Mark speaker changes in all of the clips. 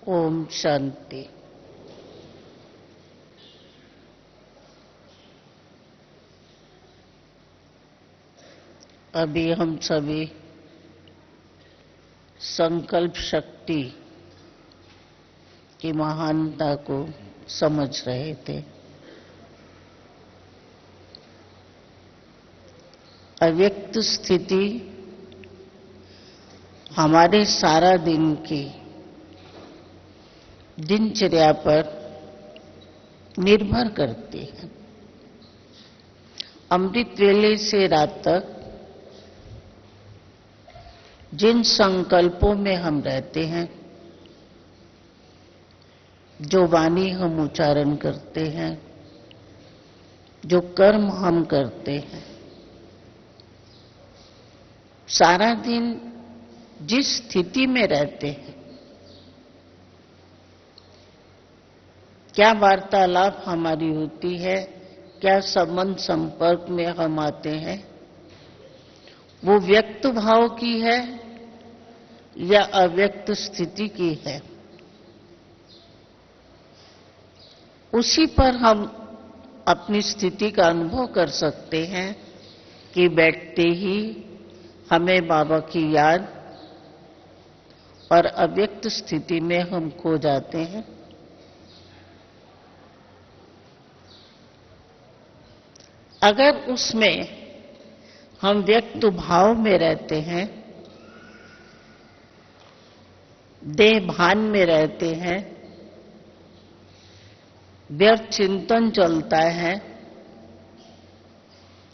Speaker 1: ओम शांति। अभी हम सभी संकल्प शक्ति की महानता को समझ रहे थे। अव्यक्त स्थिति हमारे सारा दिन की दिनचर्या पर निर्भर करती है। अमृत वेले से रात तक जिन संकल्पों में हम रहते हैं, जो वाणी हम उच्चारण करते हैं, जो कर्म हम करते हैं, सारा दिन जिस स्थिति में रहते हैं, क्या वार्तालाप हमारी होती है, क्या संबंध संपर्क में हम आते हैं, वो व्यक्त भाव की है या अव्यक्त स्थिति की है, उसी पर हम अपनी स्थिति का अनुभव कर सकते हैं कि बैठते ही हमें बाबा की याद और अव्यक्त स्थिति में हम खो जाते हैं। अगर उसमें हम व्यक्त भाव में रहते हैं, देह भान में रहते हैं, व्यर्थ चिंतन चलता है,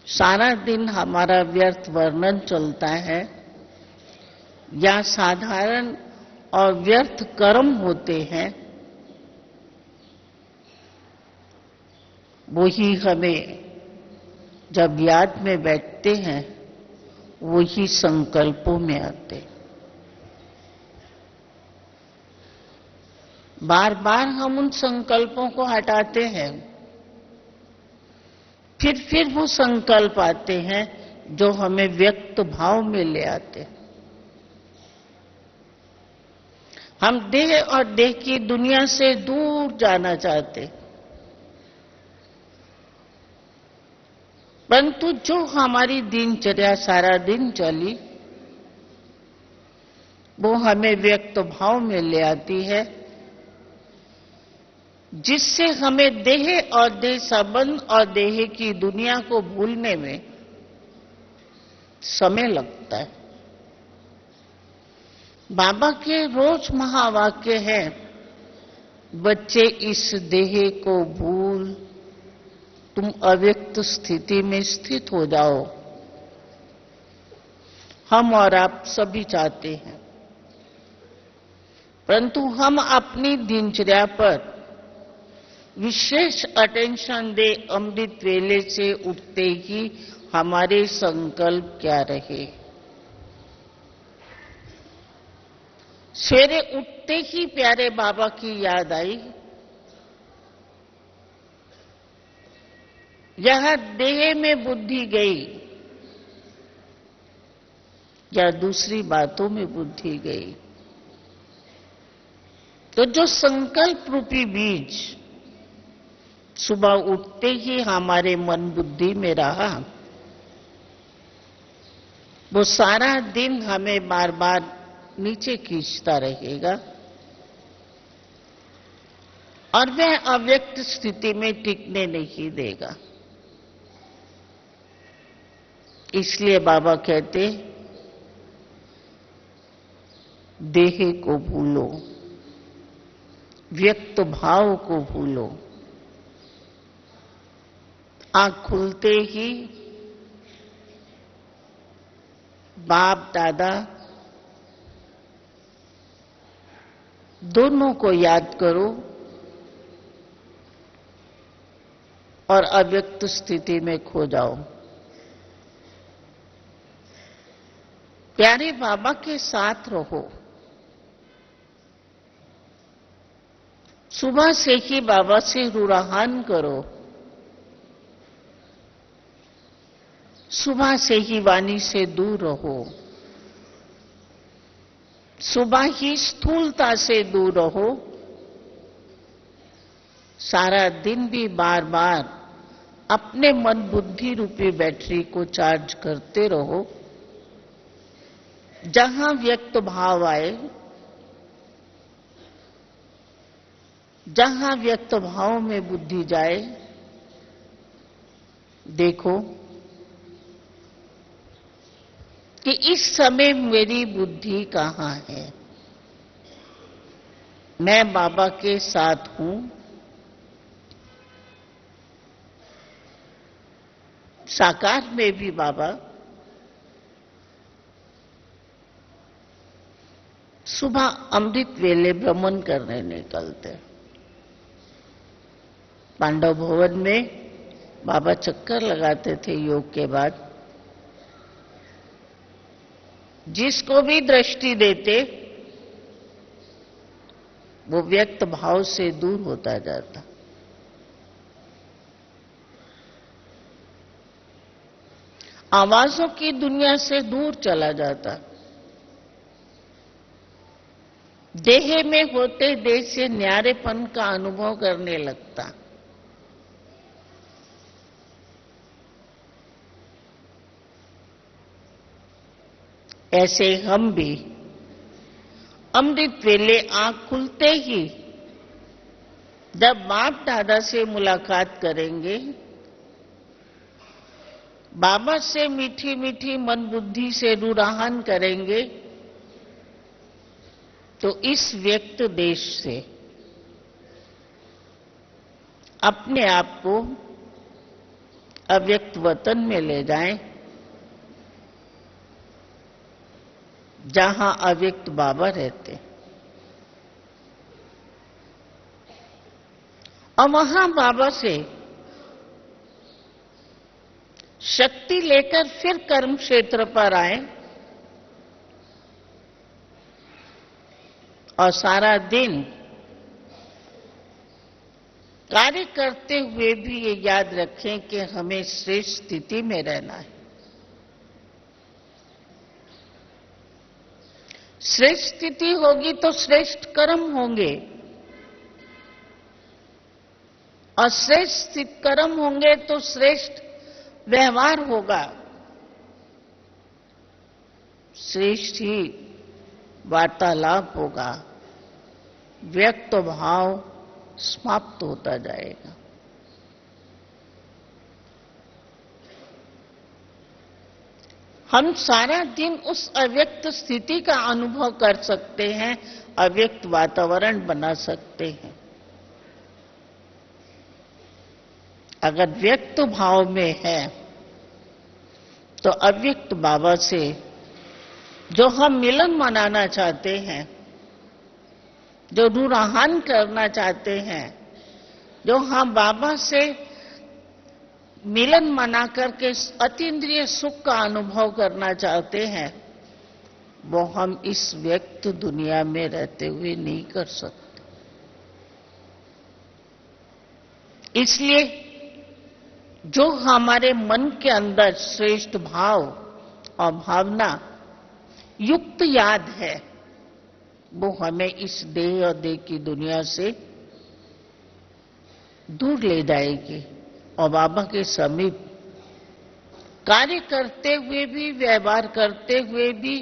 Speaker 1: सारा दिन हमारा व्यर्थ वर्णन चलता है, या साधारण और व्यर्थ कर्म होते हैं, वही हमें जब याद में बैठते हैं वही संकल्पों में आते। बार बार हम उन संकल्पों को हटाते हैं, फिर वो संकल्प आते हैं जो हमें व्यक्त भाव में ले आते हैं। हम देह और देह की दुनिया से दूर जाना चाहते हैं, परंतु जो हमारी दिनचर्या सारा दिन चली वो हमें व्यक्त भाव में ले आती है, जिससे हमें देह और देह संबंध और देह की दुनिया को भूलने में समय लगता है। बाबा के रोज महावाक्य है, बच्चे इस देह को भूल तुम अव्यक्त स्थिति में स्थित हो जाओ। हम और आप सभी चाहते हैं, परंतु हम अपनी दिनचर्या पर विशेष अटेंशन दे। अमृत वेले से उठते ही हमारे संकल्प क्या रहे। सवेरे उठते ही प्यारे बाबा की याद आई, यह देह में बुद्धि गई या दूसरी बातों में बुद्धि गई, तो जो संकल्प रूपी बीज सुबह उठते ही हमारे मन बुद्धि में रहा, वो सारा दिन हमें बार बार नीचे खींचता रहेगा और वह अव्यक्त स्थिति में टिकने नहीं देगा। इसलिए बाबा कहते, देह को भूलो, व्यक्त भाव को भूलो। आंख खुलते ही बाप दादा दोनों को याद करो और अव्यक्त स्थिति में खो जाओ। प्यारे बाबा के साथ रहो। सुबह से ही बाबा से रुराहान करो, सुबह से ही वाणी से दूर रहो, सुबह ही स्थूलता से दूर रहो, सारा दिन भी बार बार अपने मन बुद्धि रूपी बैटरी को चार्ज करते रहो। जहां व्यक्त भाव आए, जहां व्यक्त भाव में बुद्धि जाए, देखो कि इस समय मेरी बुद्धि कहां है। मैं बाबा के साथ हूं, साकार में भी बाबा सुबह अमृत वेले भ्रमण करने निकलते। पांडव भवन में बाबा चक्कर लगाते थे योग के बाद। जिसको भी दृष्टि देते वो व्यक्त भाव से दूर होता जाता। आवाजों की दुनिया से दूर चला जाता। देह में होते देह से न्यारेपन का अनुभव करने लगता। ऐसे हम भी अमृत वेले आंख खुलते ही जब बाप दादा से मुलाकात करेंगे, बाबा से मीठी मीठी मन बुद्धि से रूराहन करेंगे, तो इस व्यक्त देश से अपने आप को अव्यक्त वतन में ले जाएं, जहां अव्यक्त बाबा रहते, और वहां बाबा से शक्ति लेकर फिर कर्म क्षेत्र पर आए और सारा दिन कार्य करते हुए भी ये याद रखें कि हमें श्रेष्ठ स्थिति में रहना है। श्रेष्ठ स्थिति होगी तो श्रेष्ठ कर्म होंगे, और श्रेष्ठ कर्म होंगे तो श्रेष्ठ व्यवहार होगा, श्रेष्ठ ही वार्तालाप होगा, व्यक्त भाव समाप्त होता जाएगा। हम सारा दिन उस अव्यक्त स्थिति का अनुभव कर सकते हैं, अव्यक्त वातावरण बना सकते हैं। अगर व्यक्त भाव में है तो अव्यक्त बाबा से जो हम मिलन मनाना चाहते हैं, जो रूराहन करना चाहते हैं, जो हम बाबा से मिलन मना करके अतीन्द्रिय सुख का अनुभव करना चाहते हैं, वो हम इस व्यक्त दुनिया में रहते हुए नहीं कर सकते। इसलिए जो हमारे मन के अंदर श्रेष्ठ भाव और भावना युक्त याद है, वो हमें इस देह और देह की दुनिया से दूर ले जाएगी और बाबा के समीप कार्य करते हुए भी, व्यवहार करते हुए भी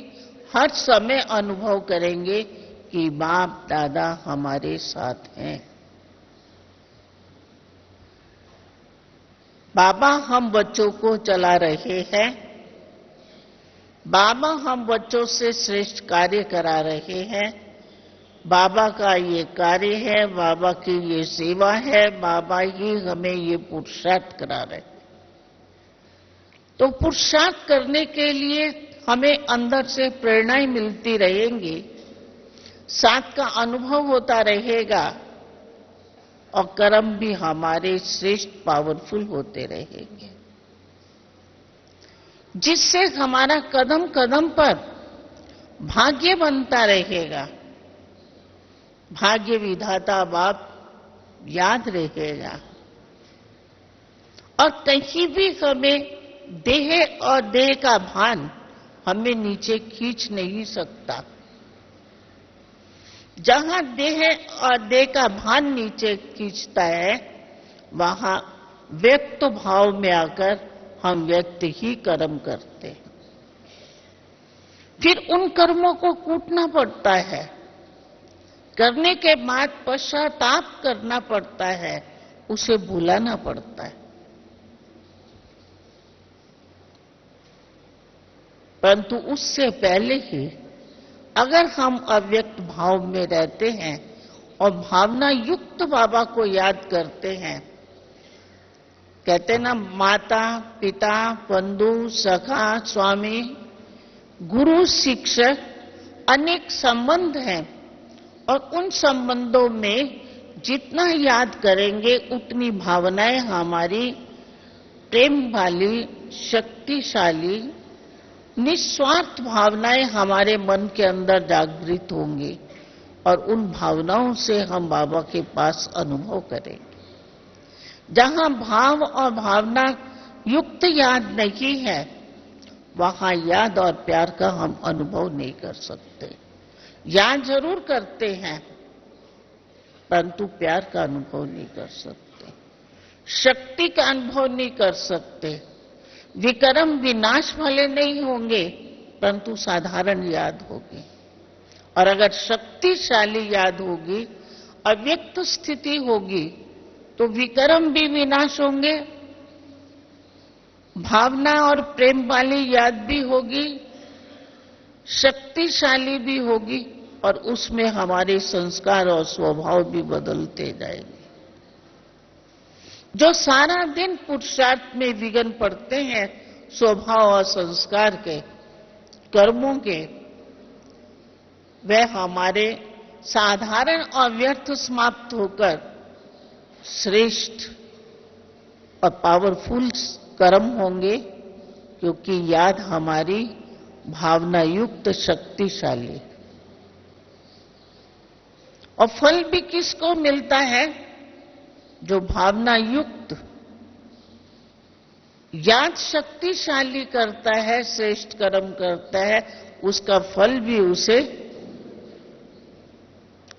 Speaker 1: हर समय अनुभव करेंगे कि बाप दादा हमारे साथ हैं। बाबा हम बच्चों को चला रहे हैं, बाबा हम बच्चों से श्रेष्ठ कार्य करा रहे हैं, बाबा का ये कार्य है, बाबा की ये सेवा है, बाबा ही हमें ये पुरुषार्थ करा रहे हैं। तो पुरुषार्थ करने के लिए हमें अंदर से प्रेरणाएं मिलती रहेंगी, साथ का अनुभव होता रहेगा और कर्म भी हमारे श्रेष्ठ पावरफुल होते रहेंगे, जिससे हमारा कदम कदम पर भाग्य बनता रहेगा। भाग्य विधाता बाप याद रहेगा और कहीं भी हमें देह और देह का भान हमें नीचे खींच नहीं सकता। जहां देह और देह का भान नीचे खींचता है, वहां व्यक्त भाव में आकर हम व्यक्त ही कर्म करते हैं। फिर उन कर्मों को कूटना पड़ता है, करने के बाद पश्चाताप करना पड़ता है, उसे भुलाना पड़ता है। परंतु उससे पहले ही अगर हम अव्यक्त भाव में रहते हैं और भावना युक्त बाबा को याद करते हैं, कहते ना, माता पिता बंधु सखा स्वामी गुरु शिक्षक अनेक संबंध हैं, और उन संबंधों में जितना याद करेंगे उतनी भावनाएं हमारी प्रेम वाली, शक्तिशाली, निस्वार्थ भावनाएं हमारे मन के अंदर जागृत होंगी, और उन भावनाओं से हम बाबा के पास अनुभव करेंगे। जहां भाव और भावना युक्त याद नहीं है, वहां याद और प्यार का हम अनुभव नहीं कर सकते। याद जरूर करते हैं, परंतु प्यार का अनुभव नहीं कर सकते, शक्ति का अनुभव नहीं कर सकते। विक्रम विनाश वाले नहीं होंगे, परंतु साधारण याद होगी। और अगर शक्तिशाली याद होगी, अव्यक्त स्थिति होगी, तो विक्रम भी विनाश होंगे, भावना और प्रेम वाली याद भी होगी, शक्तिशाली भी होगी, और उसमें हमारे संस्कार और स्वभाव भी बदलते जाएंगे। जो सारा दिन पुरुषार्थ में विघ्न पड़ते हैं, स्वभाव और संस्कार के, कर्मों के, वह हमारे साधारण और व्यर्थ समाप्त होकर श्रेष्ठ और पावरफुल कर्म होंगे, क्योंकि याद हमारी भावना युक्त, शक्तिशाली। और फल भी किसको मिलता है? जो भावना युक्त याद शक्तिशाली करता है, श्रेष्ठ कर्म करता है, उसका फल भी उसे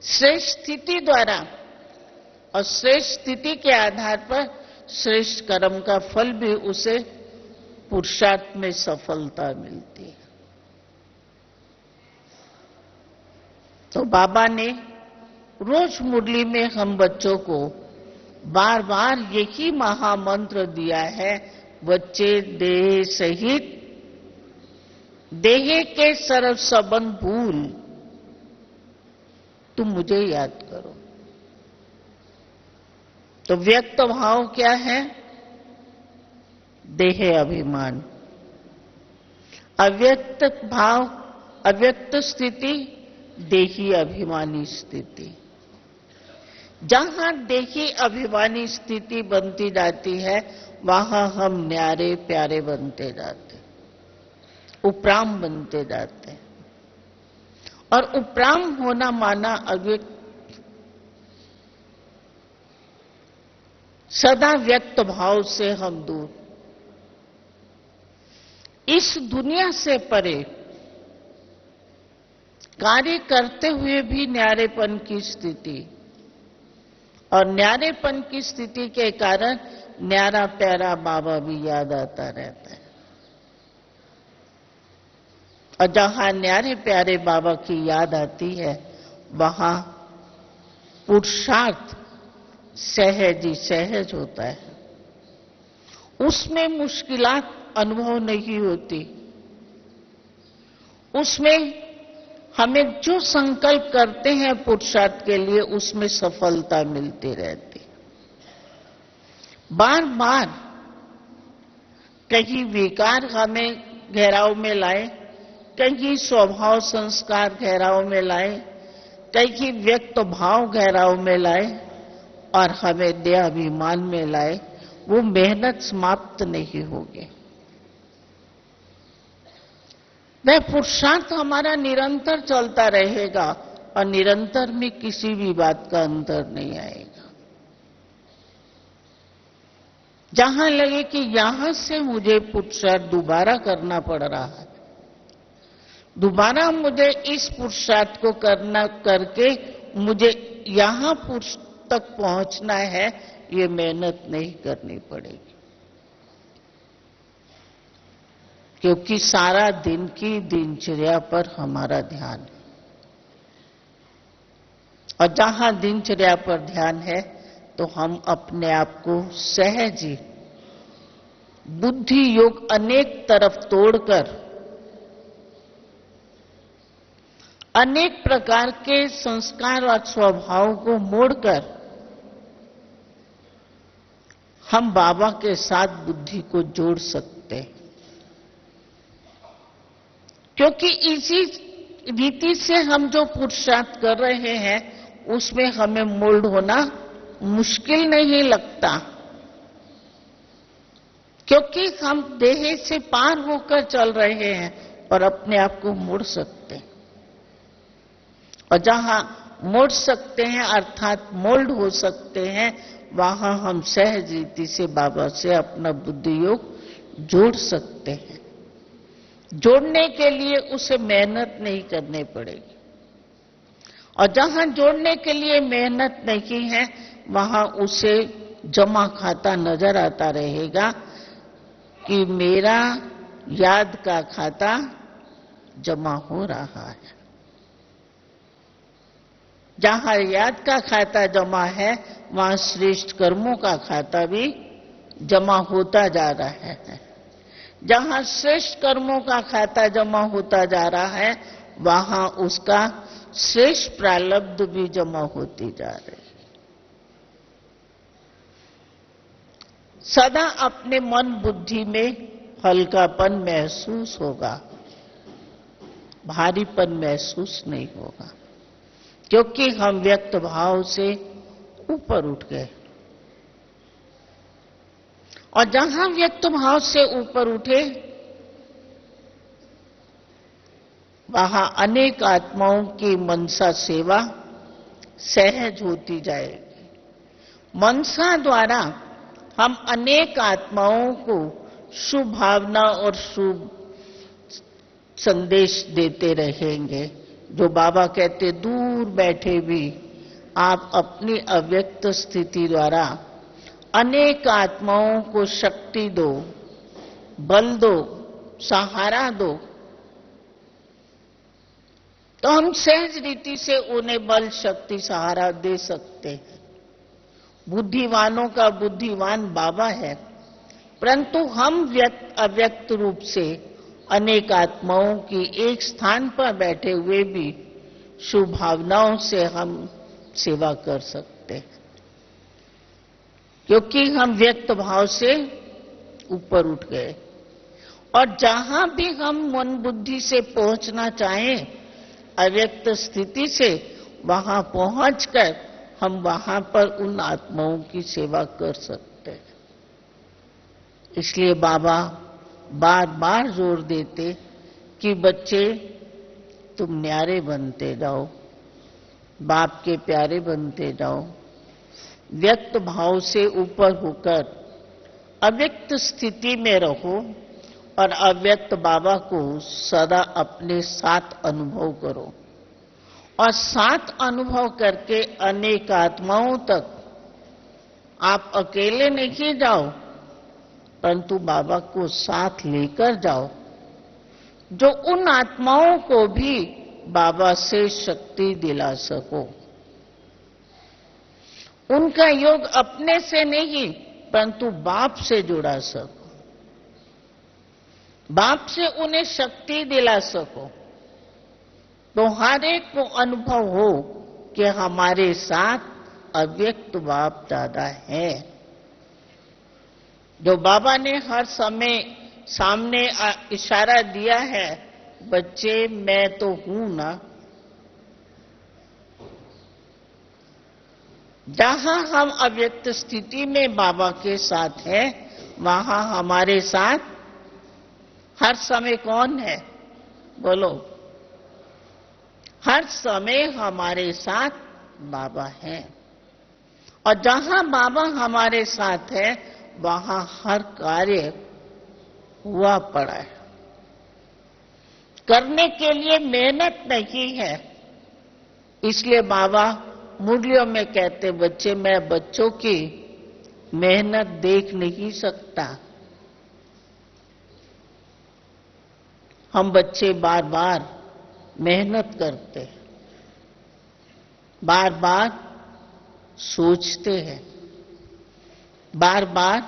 Speaker 1: श्रेष्ठ स्थिति द्वारा और श्रेष्ठ स्थिति के आधार पर श्रेष्ठ कर्म का फल भी उसे पुरुषार्थ में सफलता मिलती है। तो बाबा ने रोज मुरली में हम बच्चों को बार बार यही महामंत्र दिया है, बच्चे देह सहित देह के सर्व संबंध भूल तुम मुझे याद करो। तो व्यक्त भाव क्या है? देह अभिमान। अव्यक्त भाव, अव्यक्त स्थिति देही अभिमानी स्थिति। जहां देही अभिमानी स्थिति बनती जाती है, वहां हम न्यारे प्यारे बनते जाते, उपराम बनते जाते हैं। और उपराम होना माना अव्यक्त, सदा व्यक्त भाव से हम दूर, इस दुनिया से परे, कार्य करते हुए भी न्यारेपन की स्थिति, और न्यारेपन की स्थिति के कारण न्यारा प्यारा बाबा भी याद आता रहता है। और जहां न्यारे प्यारे बाबा की याद आती है, वहां पुरुषार्थ सहज ही सहज होता है, उसमें मुश्किलात अनुभव नहीं होती, उसमें हमें जो संकल्प करते हैं पुरुषार्थ के लिए, उसमें सफलता मिलती रहती। बार बार कहीं विकार हमें घेराव में लाए, कहीं स्वभाव संस्कार घेराव में लाए, कहीं व्यक्त भाव घेराव में लाए, और हमें देहाभिमान में लाए, वो मेहनत समाप्त नहीं होगी। वह पुरुषार्थ हमारा निरंतर चलता रहेगा, और निरंतर में किसी भी बात का अंतर नहीं आएगा। जहां लगे कि यहां से मुझे पुरुषार्थ दोबारा करना पड़ रहा है, दोबारा मुझे इस पुरुषार्थ को करके मुझे यहां पुरुष तक पहुंचना है, ये मेहनत नहीं करनी पड़ेगी, क्योंकि सारा दिन की दिनचर्या पर हमारा ध्यान है। और जहां दिनचर्या पर ध्यान है तो हम अपने आप को सहज ही बुद्धि योग अनेक तरफ तोड़कर अनेक प्रकार के संस्कार और स्वभाव को मोड़कर हम बाबा के साथ बुद्धि को जोड़ सकते हैं। क्योंकि इसी रीति से हम जो पुरुषार्थ कर रहे हैं उसमें हमें मोल्ड होना मुश्किल नहीं लगता, क्योंकि हम देह से पार होकर चल रहे हैं और अपने आप को मोड़ सकते हैं। और जहां मोड़ सकते हैं अर्थात मोल्ड हो सकते हैं, वहां हम सहज रीति से बाबा से अपना बुद्धि योग जोड़ सकते हैं। जोड़ने के लिए उसे मेहनत नहीं करनी पड़ेगी, और जहां जोड़ने के लिए मेहनत नहीं है वहां उसे जमा खाता नजर आता रहेगा कि मेरा याद का खाता जमा हो रहा है। जहां याद का खाता जमा है वहां श्रेष्ठ कर्मों का खाता भी जमा होता जा रहा है। जहां श्रेष्ठ कर्मों का खाता जमा होता जा रहा है वहां उसका श्रेष्ठ प्रारब्ध भी जमा होती जा रही है। सदा अपने मन बुद्धि में हल्कापन महसूस होगा, भारीपन महसूस नहीं होगा, क्योंकि हम व्यक्त भाव से ऊपर उठ गए। और जहां व्यक्त भाव से ऊपर उठे वहां अनेक आत्माओं की मनसा सेवा सहज होती जाएगी। मनसा द्वारा हम अनेक आत्माओं को शुभ भावना और शुभ संदेश देते रहेंगे। जो बाबा कहते दूर बैठे भी आप अपनी अव्यक्त स्थिति द्वारा अनेक आत्माओं को शक्ति दो, बल दो, सहारा दो, तो हम सहज रीति से उन्हें बल शक्ति सहारा दे सकते हैं। बुद्धिवानों का बुद्धिवान बाबा है, परंतु हम अव्यक्त रूप से अनेक आत्माओं की एक स्थान पर बैठे हुए भी शुभ भावनाओं से हम सेवा कर सकते हैं, क्योंकि हम व्यक्त भाव से ऊपर उठ गए। और जहां भी हम मन बुद्धि से पहुंचना चाहें अव्यक्त स्थिति से, वहां पहुंचकर हम वहां पर उन आत्माओं की सेवा कर सकते हैं। इसलिए बाबा बार बार जोर देते कि बच्चे तुम न्यारे बनते जाओ, बाप के प्यारे बनते जाओ, व्यक्त भाव से ऊपर होकर अव्यक्त स्थिति में रहो और अव्यक्त बाबा को सदा अपने साथ अनुभव करो। और साथ अनुभव करके अनेक आत्माओं तक आप अकेले नहीं जाओ, परंतु बाबा को साथ लेकर जाओ, जो उन आत्माओं को भी बाबा से शक्ति दिला सको। उनका योग अपने से नहीं परंतु बाप से जुड़ा सको, बाप से उन्हें शक्ति दिला सको, तो हर एक को अनुभव हो कि हमारे साथ अव्यक्त बाप दादा है। जो बाबा ने हर समय सामने इशारा दिया है, बच्चे मैं तो हूं ना। जहां हम अव्यक्त स्थिति में बाबा के साथ हैं, वहां हमारे साथ हर समय कौन है? बोलो। हर समय हमारे साथ बाबा हैं। और जहां बाबा हमारे साथ है वहां हर कार्य हुआ पड़ा है। करने के लिए मेहनत नहीं है। इसलिए बाबा मूल्यों में कहते, बच्चे मैं बच्चों की मेहनत देख नहीं सकता। हम बच्चे बार बार मेहनत करते हैं, बार बार सोचते हैं, बार बार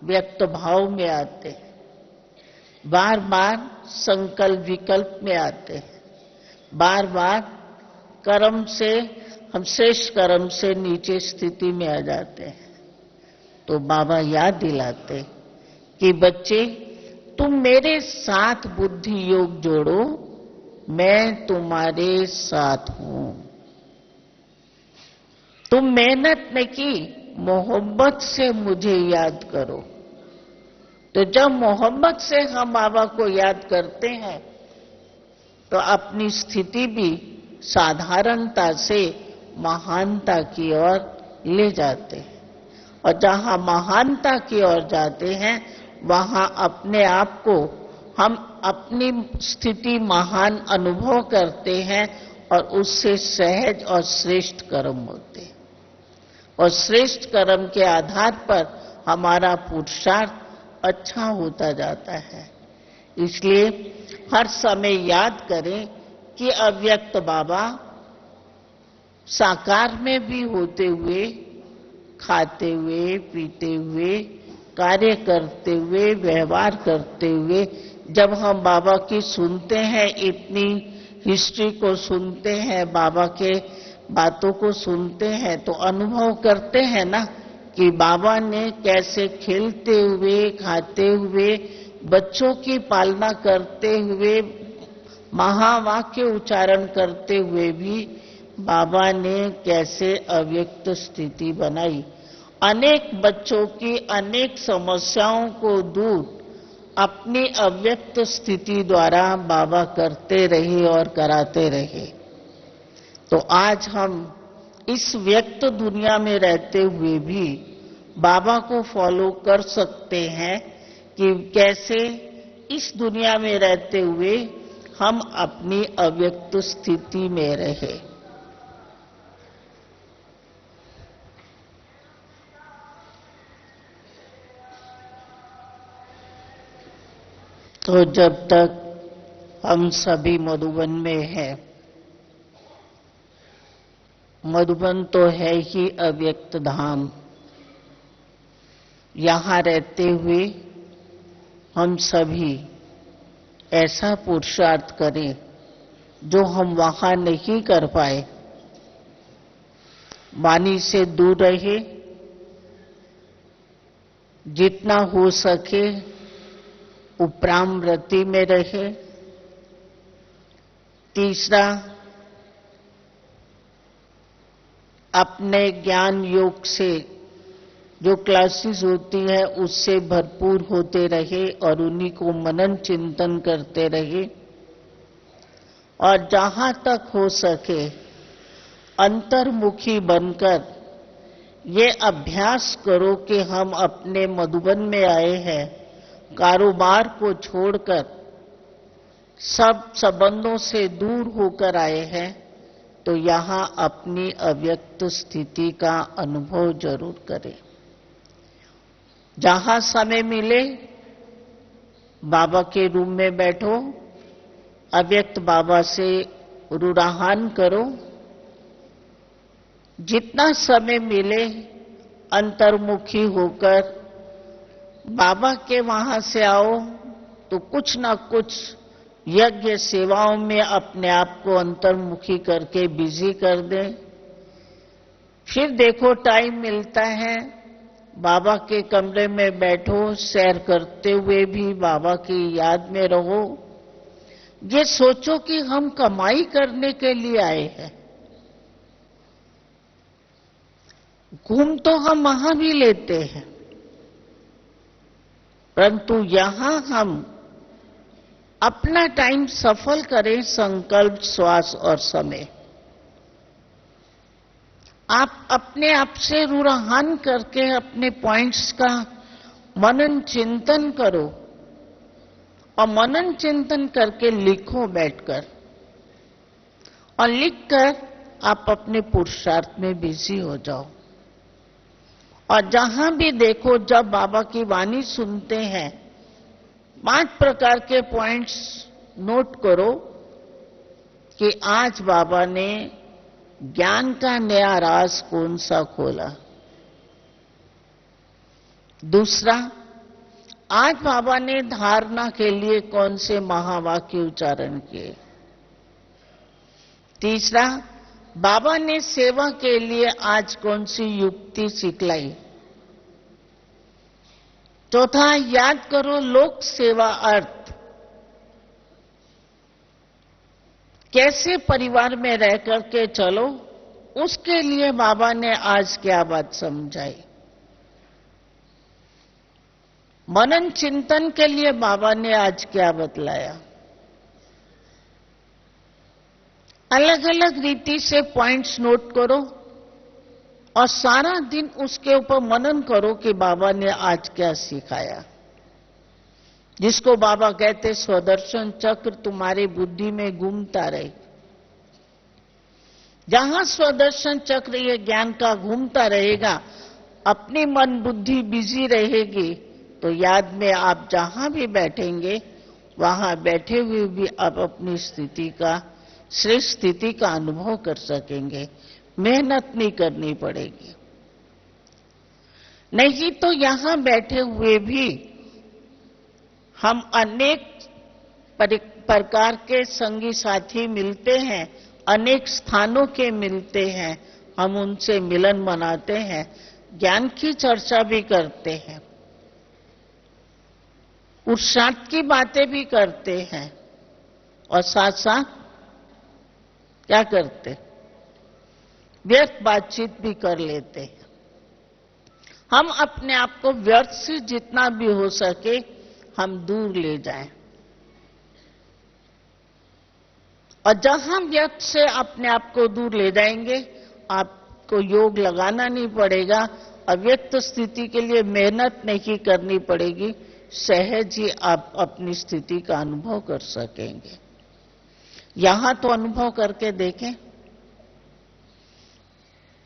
Speaker 1: व्यक्त भाव में आते हैं, बार बार संकल्प विकल्प में आते हैं, बार बार कर्म से हम श्रेष्ठ कर्म से नीचे स्थिति में आ जाते हैं। तो बाबा याद दिलाते कि बच्चे तुम मेरे साथ बुद्धि योग जोड़ो, मैं तुम्हारे साथ हूं। तुम मेहनत नहीं की, मोहब्बत से मुझे याद करो। तो जब मोहब्बत से हम बाबा को याद करते हैं तो अपनी स्थिति भी साधारणता से महानता की ओर ले जाते हैं, और जहां महानता की ओर जाते हैं वहां अपने आप को हम अपनी स्थिति महान अनुभव करते हैं, और उससे सहज और श्रेष्ठ कर्म होते हैं, और श्रेष्ठ कर्म के आधार पर हमारा पुरुषार्थ अच्छा होता जाता है। इसलिए हर समय याद करें कि अव्यक्त बाबा साकार में भी होते हुए, खाते हुए, पीते हुए, कार्य करते हुए, व्यवहार करते हुए, जब हम बाबा की सुनते हैं, इतनी हिस्ट्री को सुनते हैं, बाबा के बातों को सुनते हैं, तो अनुभव करते हैं ना कि बाबा ने कैसे खेलते हुए, खाते हुए, बच्चों की पालना करते हुए, महावाक्य उच्चारण करते हुए भी बाबा ने कैसे अव्यक्त स्थिति बनाई। अनेक बच्चों की अनेक समस्याओं को दूर अपनी अव्यक्त स्थिति द्वारा बाबा करते रहे और कराते रहे। तो आज हम इस व्यक्त दुनिया में रहते हुए भी बाबा को फॉलो कर सकते हैं कि कैसे इस दुनिया में रहते हुए हम अपनी अव्यक्त स्थिति में रहे। तो जब तक हम सभी मधुबन में हैं, मधुबन तो है ही अव्यक्त धाम, यहां रहते हुए हम सभी ऐसा पुरुषार्थ करें जो हम वहां नहीं कर पाए। वाणी से दूर रहे, जितना हो सके उपराम रति में रहे। तीसरा, अपने ज्ञान योग से जो क्लासेस होती है उससे भरपूर होते रहे और उन्हीं को मनन चिंतन करते रहे, और जहां तक हो सके अंतर्मुखी बनकर ये अभ्यास करो कि हम अपने मधुबन में आए हैं, कारोबार को छोड़कर सब संबंधों से दूर होकर आए हैं, तो यहां अपनी अव्यक्त स्थिति का अनुभव जरूर करें। जहां समय मिले बाबा के रूम में बैठो, अव्यक्त बाबा से रुराहान करो। जितना समय मिले अंतर्मुखी होकर बाबा के वहां से आओ, तो कुछ ना कुछ यज्ञ सेवाओं में अपने आप को अंतर्मुखी करके बिजी कर दें। फिर देखो टाइम मिलता है, बाबा के कमरे में बैठो, सैर करते हुए भी बाबा की याद में रहो। ये सोचो कि हम कमाई करने के लिए आए हैं। घूम तो हम वहां भी लेते हैं, परंतु यहां हम अपना टाइम सफल करें, संकल्प, श्वास और समय। आप अपने आप से रुराहान करके अपने पॉइंट्स का मनन चिंतन करो और मनन चिंतन करके लिखो बैठकर, और लिखकर आप अपने पुरुषार्थ में बिजी हो जाओ। और जहां भी देखो, जब बाबा की वाणी सुनते हैं, 5 प्रकार के पॉइंट्स नोट करो कि आज बाबा ने ज्ञान का नया राज कौन सा खोला। दूसरा, आज बाबा ने धारणा के लिए कौन से महावाक्य उच्चारण किए। तीसरा, बाबा ने सेवा के लिए आज कौन सी युक्ति सिखलाई। चौथा, याद करो लोक सेवा अर्थ। कैसे परिवार में रह करके चलो, उसके लिए बाबा ने आज क्या बात समझाई। मनन चिंतन के लिए बाबा ने आज क्या बतलाया। अलग अलग रीति से पॉइंट्स नोट करो और सारा दिन उसके ऊपर मनन करो कि बाबा ने आज क्या सिखाया। जिसको बाबा कहते स्वदर्शन चक्र तुम्हारी बुद्धि में घूमता रहे। जहां स्वदर्शन चक्र ये ज्ञान का घूमता रहेगा, अपनी मन बुद्धि बिजी रहेगी, तो याद में आप जहां भी बैठेंगे, वहां बैठे हुए भी आप अपनी स्थिति का, श्रेष्ठ स्थिति का अनुभव कर सकेंगे। मेहनत नहीं करनी पड़ेगी। नहीं तो यहां बैठे हुए भी हम अनेक प्रकार के संगी साथी मिलते हैं, अनेक स्थानों के मिलते हैं, हम उनसे मिलन मनाते हैं, ज्ञान की चर्चा भी करते हैं, पुरुषार्थ की बातें भी करते हैं, और साथ साथ क्या करते, व्यर्थ बातचीत भी कर लेते हैं। हम अपने आप को व्यर्थ से जितना भी हो सके हम दूर ले जाएं, और जहां व्यर्थ से अपने आप को दूर ले जाएंगे, आपको योग लगाना नहीं पड़ेगा, अव्यक्त स्थिति के लिए मेहनत नहीं करनी पड़ेगी, सहज ही आप अपनी स्थिति का अनुभव कर सकेंगे। यहां तो अनुभव करके देखें।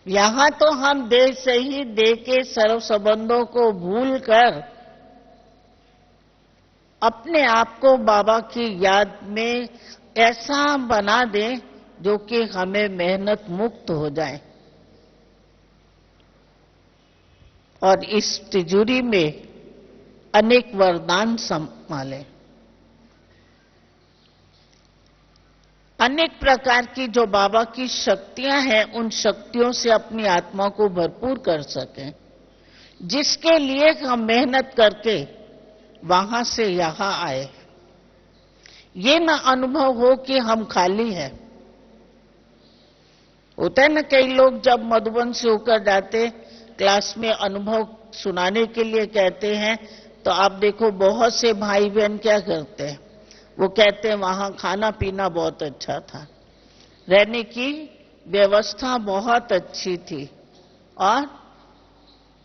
Speaker 1: यहां तो हम देह से ही देह के सर्व संबंधों को भूलकर अपने आप को बाबा की याद में ऐसा बना दें जो कि हमें मेहनत मुक्त हो जाए, और इस तिजोरी में अनेक वरदान संभालें। अनेक प्रकार की जो बाबा की शक्तियां हैं, उन शक्तियों से अपनी आत्मा को भरपूर कर सकें, जिसके लिए हम मेहनत करके वहां से यहां आए। ये ना अनुभव हो कि हम खाली हैं। होता है ना, कई लोग जब मधुबन से होकर जाते, क्लास में अनुभव सुनाने के लिए कहते हैं, तो आप देखो बहुत से भाई बहन क्या करते हैं, वो कहते हैं वहां खाना पीना बहुत अच्छा था, रहने की व्यवस्था बहुत अच्छी थी, और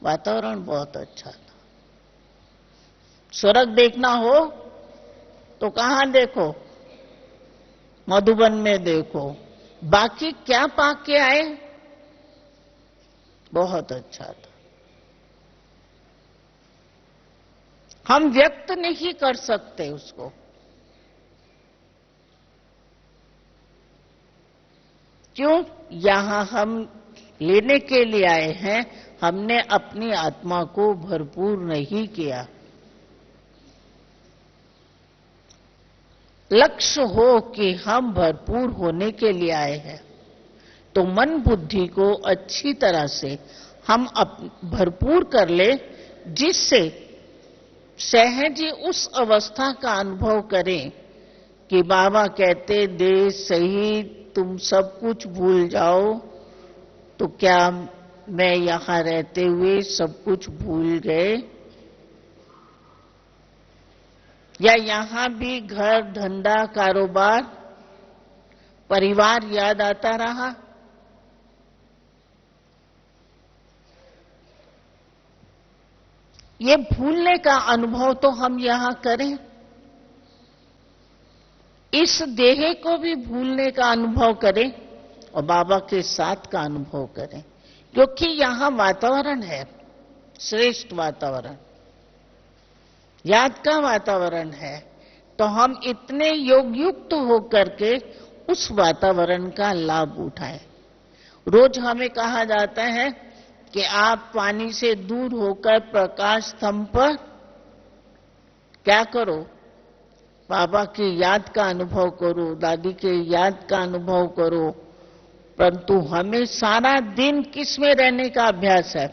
Speaker 1: वातावरण बहुत अच्छा था। स्वर्ग देखना हो तो कहां देखो, मधुबन में देखो। बाकी क्या पाके आए, बहुत अच्छा था। हम व्यक्त नहीं कर सकते उसको। क्यों? यहां हम लेने के लिए आए हैं, हमने अपनी आत्मा को भरपूर नहीं किया। लक्ष्य हो कि हम भरपूर होने के लिए आए हैं, तो मन बुद्धि को अच्छी तरह से हम भरपूर कर ले, जिससे सहज ही उस अवस्था का अनुभव करें कि बाबा कहते दे सही तुम सब कुछ भूल जाओ, तो क्या मैं यहां रहते हुए सब कुछ भूल गए, या यहां भी घर धंधा कारोबार परिवार याद आता रहा। ये भूलने का अनुभव तो हम यहां करें। इस देह को भी भूलने का अनुभव करें और बाबा के साथ का अनुभव करें, क्योंकि यहां वातावरण है, श्रेष्ठ वातावरण, याद का वातावरण है। तो हम इतने योगयुक्त होकर के उस वातावरण का लाभ उठाएं। रोज हमें कहा जाता है कि आप पानी से दूर होकर प्रकाश स्तंभ पर क्या करो, बाबा की याद का अनुभव करो, दादी के याद का अनुभव करो। परंतु हमें सारा दिन किस में रहने का अभ्यास है?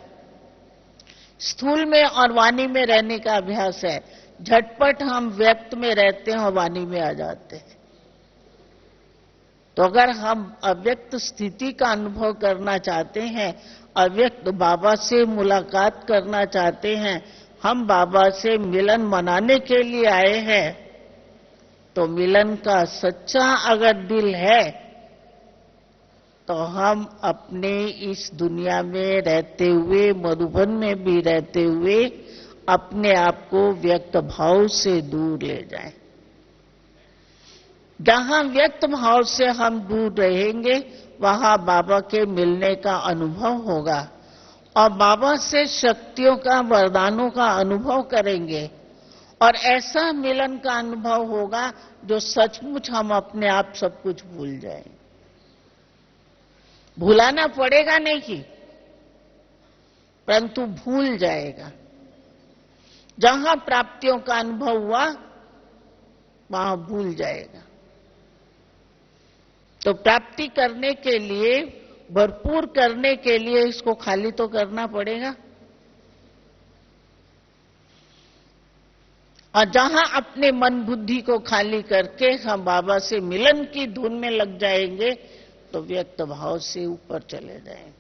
Speaker 1: स्थूल में और वाणी में रहने का अभ्यास है। झटपट हम व्यक्त में रहते हैं और वाणी में आ जाते हैं। तो अगर हम अव्यक्त स्थिति का अनुभव करना चाहते हैं, अव्यक्त बाबा से मुलाकात करना चाहते हैं, हम बाबा से मिलन मनाने के लिए आए हैं, तो मिलन का सच्चा अगर दिल है तो हम अपने इस दुनिया में रहते हुए, मधुबन में भी रहते हुए, अपने आप को व्यक्त भाव से दूर ले जाएं। जहां व्यक्त भाव से हम दूर रहेंगे, वहां बाबा के मिलने का अनुभव होगा और बाबा से शक्तियों का, वरदानों का अनुभव करेंगे और ऐसा मिलन का अनुभव होगा जो सचमुच हम अपने आप सब कुछ भूल जाएंगे। भुलाना पड़ेगा नहीं, परंतु भूल जाएगा। जहां प्राप्तियों का अनुभव हुआ वहां भूल जाएगा। तो प्राप्ति करने के लिए, भरपूर करने के लिए इसको खाली तो करना पड़ेगा। और जहां अपने मन बुद्धि को खाली करके हम बाबा से मिलन की धुन में लग जाएंगे तो व्यक्त भाव से ऊपर चले जाएंगे।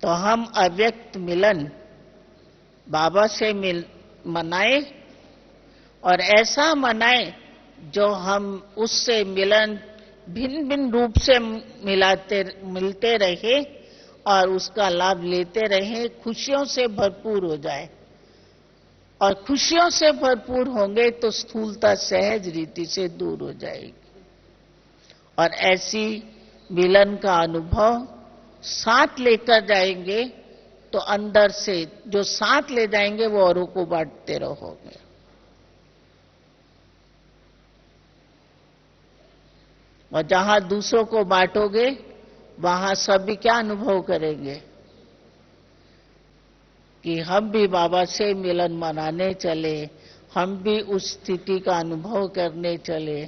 Speaker 1: तो हम अव्यक्त मिलन बाबा से मनाए और ऐसा मनाए जो हम उससे मिलन भिन्न भिन्न रूप से मिलते रहे और उसका लाभ लेते रहे, खुशियों से भरपूर हो जाए। और खुशियों से भरपूर होंगे तो स्थूलता सहज रीति से दूर हो जाएगी। और ऐसी मिलन का अनुभव साथ लेकर जाएंगे तो अंदर से जो साथ ले जाएंगे वो औरों को बांटते रहोगे। और जहां दूसरों को बांटोगे वहां सभी क्या अनुभव करेंगे कि हम भी बाबा से मिलन मनाने चले, हम भी उस स्थिति का अनुभव करने चले,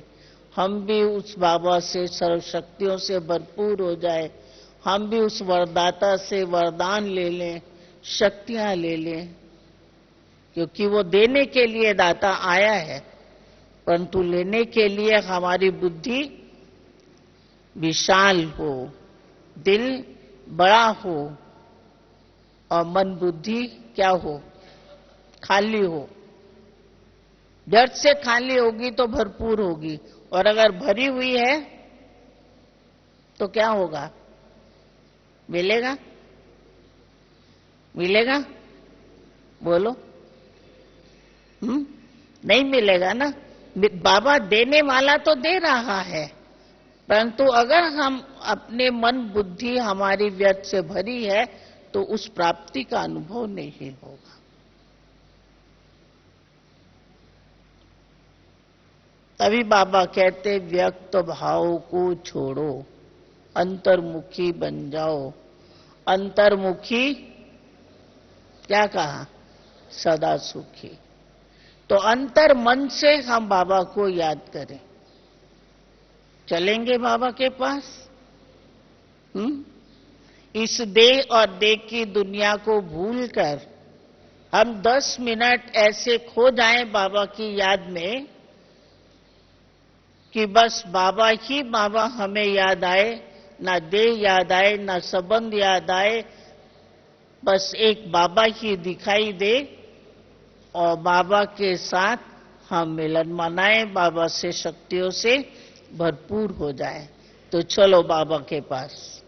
Speaker 1: हम भी उस बाबा से सर्वशक्तियों से भरपूर हो जाए, हम भी उस वरदाता से वरदान ले लें, शक्तियां ले लें, क्योंकि वो देने के लिए दाता आया है, परंतु लेने के लिए हमारी बुद्धि विशाल हो, दिल बड़ा हो और मन बुद्धि क्या हो, खाली हो। जड़ से खाली होगी तो भरपूर होगी, और अगर भरी हुई है तो क्या होगा? मिलेगा? मिलेगा? बोलो। नहीं मिलेगा ना। बाबा देने वाला तो दे रहा है, परंतु अगर हम अपने मन बुद्धि हमारी व्यर्थ से भरी है तो उस प्राप्ति का अनुभव नहीं होगा। तभी बाबा कहते व्यक्त भाव को छोड़ो, अंतर्मुखी बन जाओ। अंतर्मुखी क्या कहा? सदा सुखी। तो अंतर मन से हम बाबा को याद करें। चलेंगे बाबा के पास। इस देह और देह की दुनिया को भूलकर हम 10 मिनट ऐसे खो जाएं बाबा की याद में कि बस बाबा ही बाबा हमें याद आए, ना देह याद आए, ना संबंध याद आए, बस एक बाबा ही दिखाई दे और बाबा के साथ हम मिलन मनाएं, बाबा से शक्तियों से भरपूर हो जाए। तो चलो बाबा के पास।